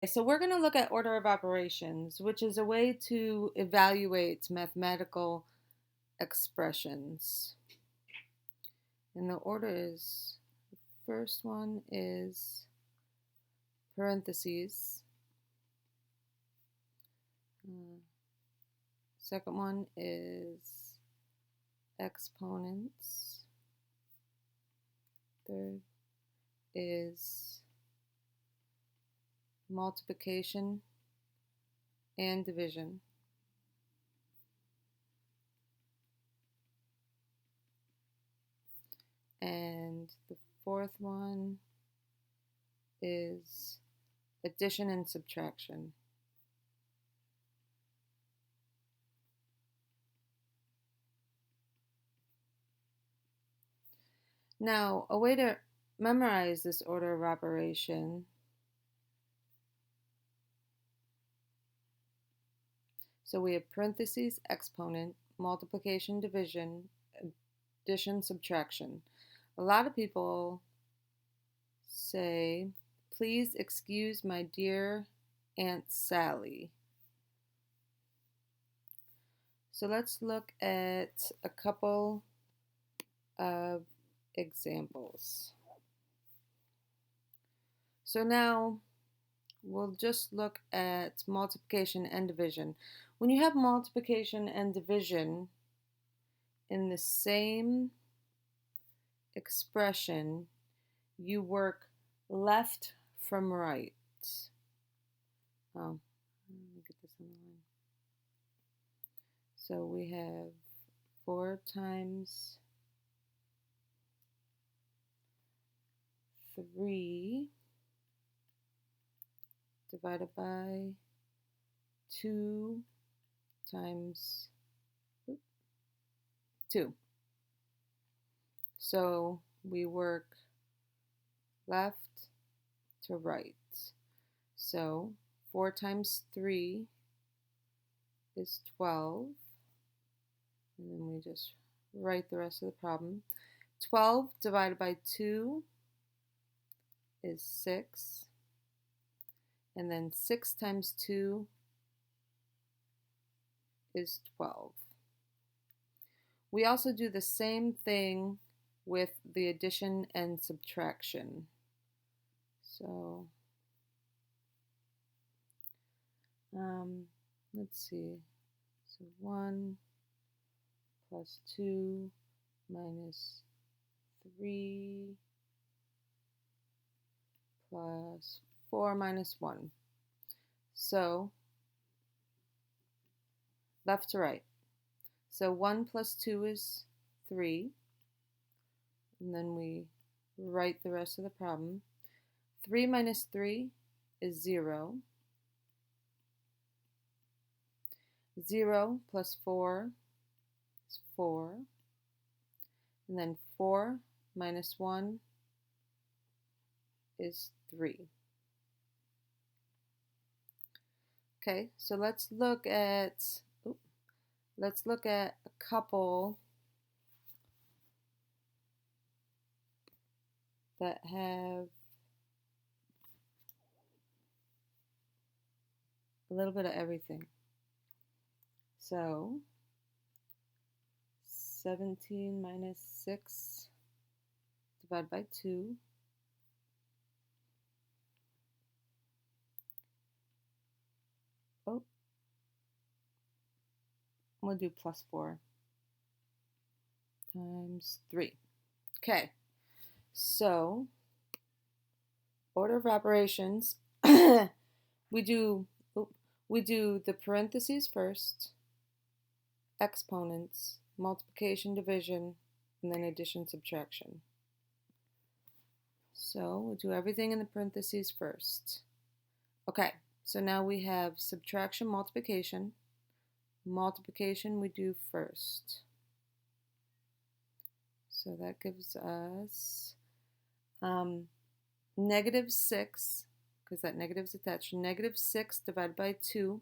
So we're going to look at order of operations, which is a way to evaluate mathematical expressions. And the order is, the first one is parentheses. Second one is exponents. Third is multiplication and division. And the fourth one is addition and subtraction. Now, a way to memorize this order of operation, so we have parentheses, exponent, multiplication, division, addition, subtraction. A lot of people say, please excuse my dear Aunt Sally. So let's look at a couple of examples. So now we'll just look at multiplication and division. When you have multiplication and division in the same expression, you work left from right. Oh, let me get this on the line. So we have 4 times 3 divided by 2 times 2. So we work left to right. So 4 times 3 is 12. And then we just write the rest of the problem. 12 divided by 2 is 6. And then 6 times 2 is 12. We also do the same thing with the addition and subtraction. So, let's see. So 1 plus 2 minus 3 plus 4 minus 1. So, left to right. So 1 plus 2 is 3. And then we write the rest of the problem. 3 minus 3 is 0. 0 plus 4 is 4. And then 4 minus 1 is 3. Okay, so let's look at a couple that have a little bit of everything. So 17 minus 6 divided by 2 we'll do plus 4 times 3. Okay, so order of operations, we do the parentheses first, exponents, multiplication, division, and then addition, subtraction. So we'll do everything in the parentheses first. Okay, so now we have subtraction, multiplication. Multiplication we do first. So that gives us negative 6, because that negative is attached. Negative 6 divided by 2,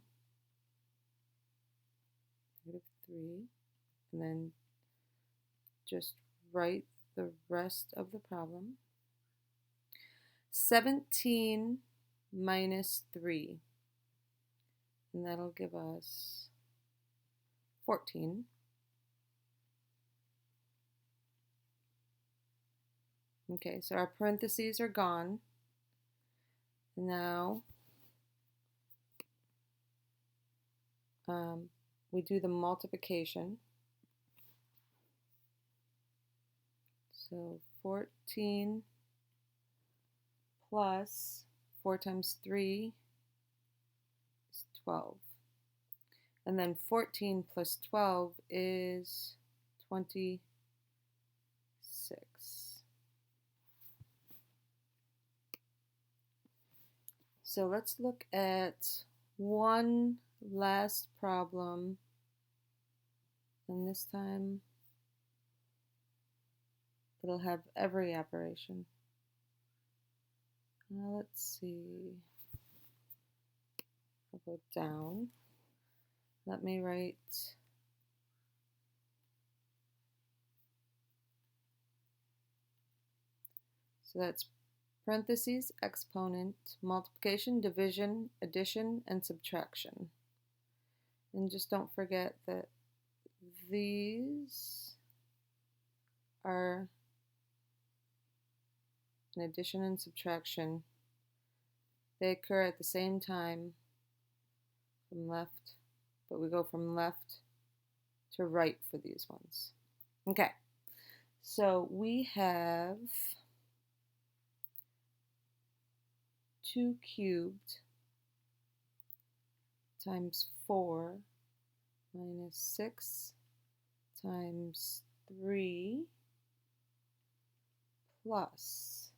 negative 3, and then just write the rest of the problem. 17 minus 3. And that'll give us 14. Okay, so our parentheses are gone. Now we do the multiplication. So 14 plus 4 times 3 is 12. And then 14 plus 12 is 26. So let's look at one last problem. And this time it'll have every operation. Now let's see. I'll go down. Let me write so that's parentheses, exponent, multiplication, division, addition, and subtraction. And just don't forget that these are an addition and subtraction. They occur at the same time from left, but we go from left to right for these ones. Okay, so we have 2 cubed times 4 minus 6 times 3 plus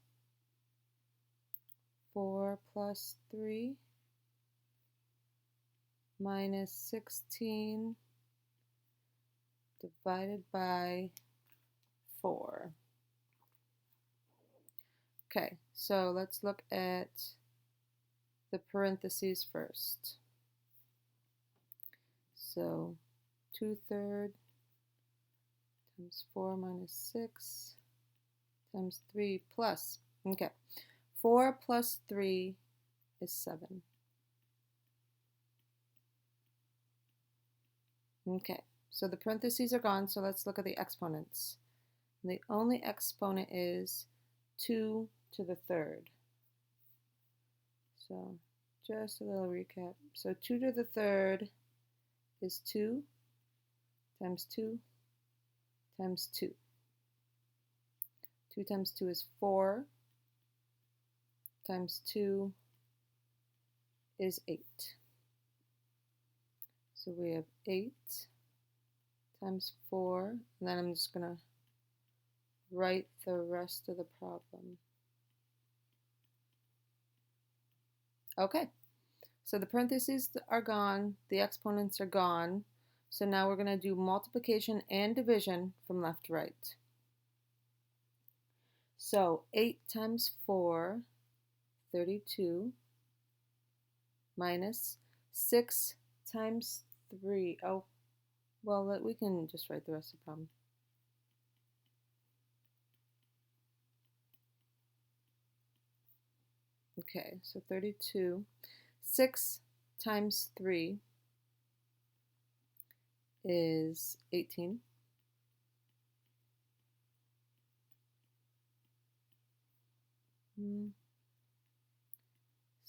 4 plus 3 minus 16 divided by 4. Okay, so let's look at the parentheses first. So 2/3 times 4 minus 6 times 3 plus, okay, 4 plus 3 is 7. Okay, so the parentheses are gone, so let's look at the exponents. And the only exponent is 2 to the third. So just a little recap. So 2 to the third is 2 times 2 times 2. 2 times 2 is 4 times 2 is 8. So we have 8 times 4, and then I'm just going to write the rest of the problem. Okay, so the parentheses are gone, the exponents are gone, so now we're going to do multiplication and division from left to right. So 8 times 4, 32, minus 6 times 3. Oh, well, we can just write the rest of the problem. Okay, so 32. 6 times 3 is 18.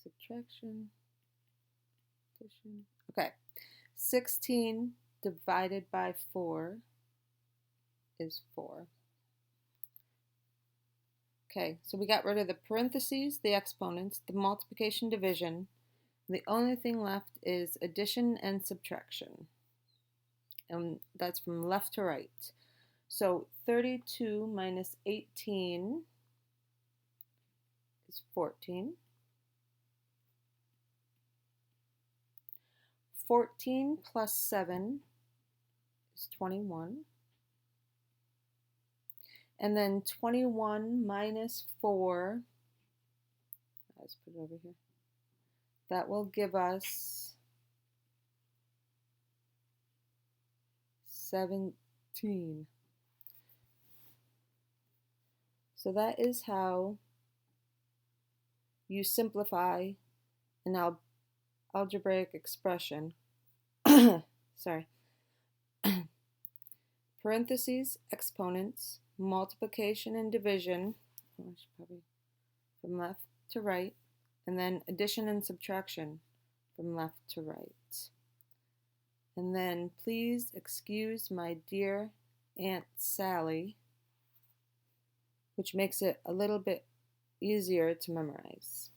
Subtraction, addition. Okay, 16 divided by 4 is 4. Okay, so we got rid of the parentheses, the exponents, the multiplication, division. The only thing left is addition and subtraction. And that's from left to right. So 32 minus 18 is 14. 14 plus 7 is 21. And then 21 minus 4, let's put it over here, that will give us 17. So that is how you simplify an algebraic expression, sorry, parentheses, exponents, multiplication and division, I should probably from left to right, and then addition and subtraction from left to right. And then please excuse my dear Aunt Sally, which makes it a little bit easier to memorize.